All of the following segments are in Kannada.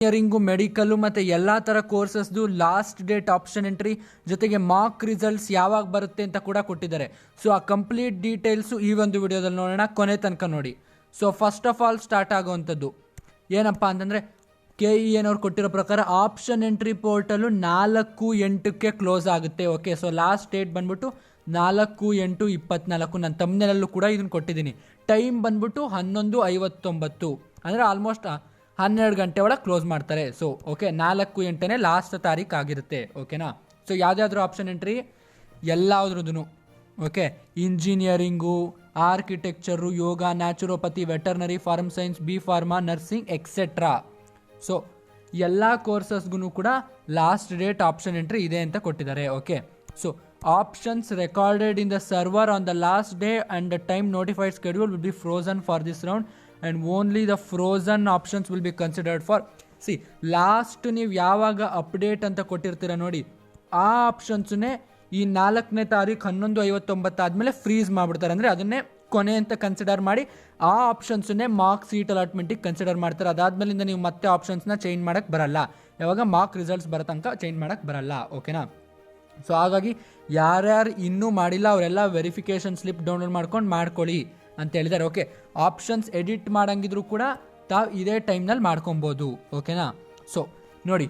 ಇಂಜಿನಿಯರಿಂಗು, ಮೆಡಿಕಲ್ಲು ಮತ್ತು ಎಲ್ಲ ಥರ ಕೋರ್ಸಸ್ದು ಲಾಸ್ಟ್ ಡೇಟ್ ಆಪ್ಷನ್ ಎಂಟ್ರಿ ಜೊತೆಗೆ ಮಾರ್ಕ್ ರಿಸಲ್ಟ್ಸ್ ಯಾವಾಗ ಬರುತ್ತೆ ಅಂತ ಕೂಡ ಕೊಟ್ಟಿದ್ದಾರೆ. ಸೊ ಆ ಕಂಪ್ಲೀಟ್ ಡೀಟೇಲ್ಸು ಈ ಒಂದು ವಿಡಿಯೋದಲ್ಲಿ ನೋಡೋಣ, ಕೊನೆ ತನಕ ನೋಡಿ. So first of all start ಆಗುವಂಥದ್ದು ಏನಪ್ಪ ಅಂತಂದರೆ KEN ಅವ್ರು ಕೊಟ್ಟಿರೋ ಪ್ರಕಾರ ಆಪ್ಷನ್ ಎಂಟ್ರಿ ಪೋರ್ಟಲು 4/8ಕ್ಕೆ ಕ್ಲೋಸ್ ಆಗುತ್ತೆ. ಓಕೆ, ಸೊ ಲಾಸ್ಟ್ ಡೇಟ್ ಬಂದ್ಬಿಟ್ಟು 4/8/24. ನಾನು ತಮ್ಮನೇಲಲ್ಲೂ ಕೂಡ ಇದನ್ನು ಕೊಟ್ಟಿದ್ದೀನಿ. ಟೈಮ್ ಬಂದ್ಬಿಟ್ಟು 11:59, ಅಂದರೆ ಆಲ್ಮೋಸ್ಟ್ 12 ಗಂಟೆ ಒಳಗೆ ಕ್ಲೋಸ್ ಮಾಡ್ತಾರೆ. ಸೊ ಓಕೆ, 4/8 ಲಾಸ್ಟ್ ತಾರೀಕು ಆಗಿರುತ್ತೆ. ಓಕೆನಾ. ಸೊ ಯಾವುದಾದ್ರೂ ಆಪ್ಷನ್ ಎಂಟ್ರಿ ಎಲ್ಲಾದ್ರದ್ದು okay, engineering, architecture, yoga, naturopathy, veterinary, farm science, B pharma, nursing etcetera. So ಎಲ್ಲ ಕೋರ್ಸಸ್ಗೂ ಕೂಡ ಲಾಸ್ಟ್ ಡೇಟ್ ಆಪ್ಷನ್ ಎಂಟ್ರಿ ಇದೆ ಅಂತ ಕೊಟ್ಟಿದ್ದಾರೆ. Okay, so options recorded in the server on the last day and the time notified schedule will be frozen for this round and only the frozen options will be considered for last ನೀವು ಯಾವಾಗ ಅಪ್ಡೇಟ್ ಅಂತ ಕೊಟ್ಟಿರ್ತೀರ ನೋಡಿ, ಆ ಆಪ್ಷನ್ಸನ್ನೇ ಈ 4ನೇ ತಾರೀಕು 11:59 ಆದಮೇಲೆ ಫ್ರೀಸ್ ಮಾಡಿಬಿಡ್ತಾರೆ. ಅಂದರೆ ಅದನ್ನೇ ಕೊನೆ ಅಂತ ಕನ್ಸಿಡರ್ ಮಾಡಿ ಆ ಆಪ್ಷನ್ಸನ್ನೇ ಮಾರ್ಕ್ ಸೀಟ್ ಅಲಾಟ್ಮೆಂಟಿಗೆ ಕನ್ಸಿಡರ್ ಮಾಡ್ತಾರೆ. ಅದಾದ್ಮೇಲಿಂದ ನೀವು ಮತ್ತೆ ಆಪ್ಷನ್ಸ್ನ ಚೇಂಜ್ ಮಾಡೋಕ್ಕೆ ಬರಲ್ಲ, ಯಾವಾಗ ಮಾರ್ಕ್ ರಿಸಲ್ಟ್ಸ್ ಬರೋ ತನಕ ಚೇಂಜ್ ಮಾಡೋಕ್ಕೆ ಬರಲ್ಲ. ಓಕೆನಾ. ಸೊ ಹಾಗಾಗಿ ಯಾರ್ಯಾರು ಇನ್ನೂ ಮಾಡಿಲ್ಲ ಅವರೆಲ್ಲ ವೆರಿಫಿಕೇಷನ್ ಸ್ಲಿಪ್ ಡೌನ್ಲೋಡ್ ಮಾಡ್ಕೊಂಡು ಮಾಡ್ಕೊಳ್ಳಿ ಅಂತ ಹೇಳಿದ್ದಾರೆ. ಓಕೆ, ಆಪ್ಷನ್ಸ್ ಎಡಿಟ್ ಮಾಡಂಗಿದ್ರು ಕೂಡ ತಾವು ಇದೇ ಟೈಮ್ನಲ್ಲಿ ಮಾಡ್ಕೊಬೋದು. ಓಕೆನಾ. ಸೊ ನೋಡಿ,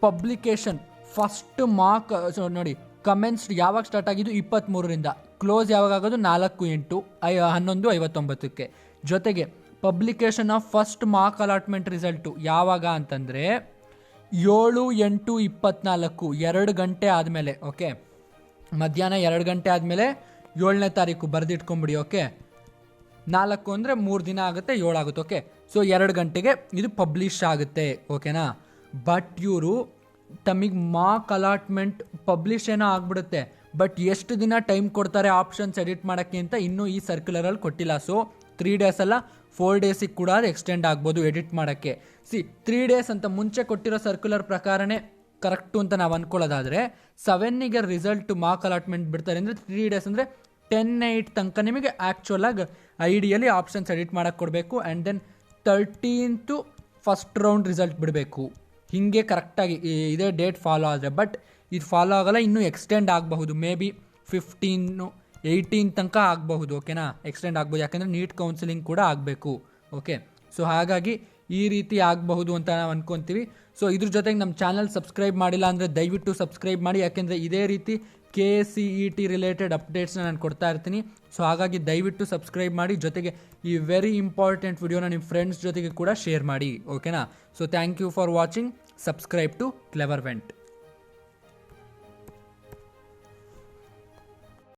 ಪಬ್ಲಿಕೇಶನ್ ಫಸ್ಟ್ ಮಾರ್ಕ್ ನೋಡಿ, ಕಮೆಂಟ್ಸ್ ಯಾವಾಗ ಸ್ಟಾರ್ಟ್ ಆಗಿದ್ದು 23ರಿಂದ, ಕ್ಲೋಸ್ ಯಾವಾಗ ಆಗೋದು 4/8/11:59. ಜೊತೆಗೆ publication of first mark allotment result ಯಾವಾಗ ಅಂತಂದರೆ 7/8/24, 2 ಗಂಟೆ ಆದಮೇಲೆ. ಓಕೆ, ಮಧ್ಯಾಹ್ನ 2 ಗಂಟೆ ಆದಮೇಲೆ 7ನೇ ತಾರೀಕು ಬರೆದಿಟ್ಕೊಂಬಿಡಿ. ಓಕೆ, 4 ಅಂದರೆ 3 ದಿನ ಆಗುತ್ತೆ, 7 ಆಗುತ್ತೆ. ಓಕೆ, ಸೊ 2 ಗಂಟೆಗೆ ಇದು ಪಬ್ಲಿಷ್ ಆಗುತ್ತೆ. ಓಕೆನಾ. ಬಟ್ ಇವರು ತಮಗೆ ಮಾರ್ಕ್ ಅಲಾಟ್ಮೆಂಟ್ ಪಬ್ಲಿಷ್ ಏನೋ ಆಗ್ಬಿಡುತ್ತೆ, ಬಟ್ ಎಷ್ಟು ದಿನ ಟೈಮ್ ಕೊಡ್ತಾರೆ ಆಪ್ಷನ್ಸ್ ಎಡಿಟ್ ಮಾಡೋಕ್ಕೆ ಅಂತ ಇನ್ನೂ ಈ ಸರ್ಕ್ಯುಲರಲ್ಲಿ ಕೊಟ್ಟಿಲ್ಲ. ಸೊ 3 ಡೇಸ್ ಅಲ್ಲ 4 ಡೇಸಿಗೆ ಕೂಡ ಅದು ಎಕ್ಸ್ಟೆಂಡ್ ಆಗ್ಬೋದು ಎಡಿಟ್ ಮಾಡೋಕ್ಕೆ. 3 ಡೇಸ್ ಅಂತ ಮುಂಚೆ ಕೊಟ್ಟಿರೋ ಸರ್ಕ್ಯುಲರ್ ಪ್ರಕಾರನೇ ಕರೆಕ್ಟು ಅಂತ ನಾವು ಅಂದ್ಕೊಳ್ಳೋದಾದರೆ 7ಗೆ ರಿಸಲ್ಟ್ ಮಾರ್ಕ್ ಅಲಾಟ್ಮೆಂಟ್ ಬಿಡ್ತಾರೆ ಅಂದರೆ 3 ಡೇಸ್ ಅಂದರೆ 10/8 ತನಕ ನಿಮಗೆ ಆ್ಯಕ್ಚುಲಾಗಿ ಐಡಿಯಲಿ ಆಪ್ಷನ್ಸ್ ಎಡಿಟ್ ಮಾಡೋಕ್ಕೆ ಕೊಡಬೇಕು. And then 13th first round result ಬಿಡಬೇಕು. ಹೀಗೆ ಕರೆಕ್ಟಾಗಿ ಇದೇ ಡೇಟ್ ಫಾಲೋ ಆದರೆ, ಬಟ್ ಇದು ಫಾಲೋ ಆಗೋಲ್ಲ, ಇನ್ನೂ ಎಕ್ಸ್ಟೆಂಡ್ ಆಗಬಹುದು. ಮೇ ಬಿ 15, 18 ತನಕ ಆಗಬಹುದು. ಓಕೆನಾ, ಎಕ್ಸ್ಟೆಂಡ್ ಆಗ್ಬೋದು, ಯಾಕೆಂದರೆ ನೀಟ್ ಕೌನ್ಸಿಲಿಂಗ್ ಕೂಡ ಆಗಬೇಕು. ಓಕೆ, ಸೊ ಹಾಗಾಗಿ ಈ ರೀತಿ ಆಗಬಹುದು ಅಂತ ನಾವು ಅಂದ್ಕೊತೀವಿ. ಸೊ ಇದ್ರ ಜೊತೆಗೆ ನಮ್ಮ ಚಾನಲ್ ಸಬ್ಸ್ಕ್ರೈಬ್ ಮಾಡಿಲ್ಲ ಅಂದರೆ ದಯವಿಟ್ಟು ಸಬ್ಸ್ಕ್ರೈಬ್ ಮಾಡಿ, ಯಾಕೆಂದರೆ ಇದೇ ರೀತಿ KCET ರಿಲೇಟೆಡ್ ಅಪ್ಡೇಟ್ಸ್ನ ನಾನು ಕೊಡ್ತಾ ಇರ್ತೀನಿ. ಸೊ ಹಾಗಾಗಿ ದಯವಿಟ್ಟು ಸಬ್ಸ್ಕ್ರೈಬ್ ಮಾಡಿ, ಜೊತೆಗೆ ಈ ವೆರಿ ಇಂಪಾರ್ಟೆಂಟ್ ವಿಡಿಯೋನ ನಿಮ್ಮ ಫ್ರೆಂಡ್ಸ್ ಜೊತೆಗೆ ಕೂಡ ಶೇರ್ ಮಾಡಿ. ಓಕೆನಾ. So thank you for watching. Subscribe to clever vent.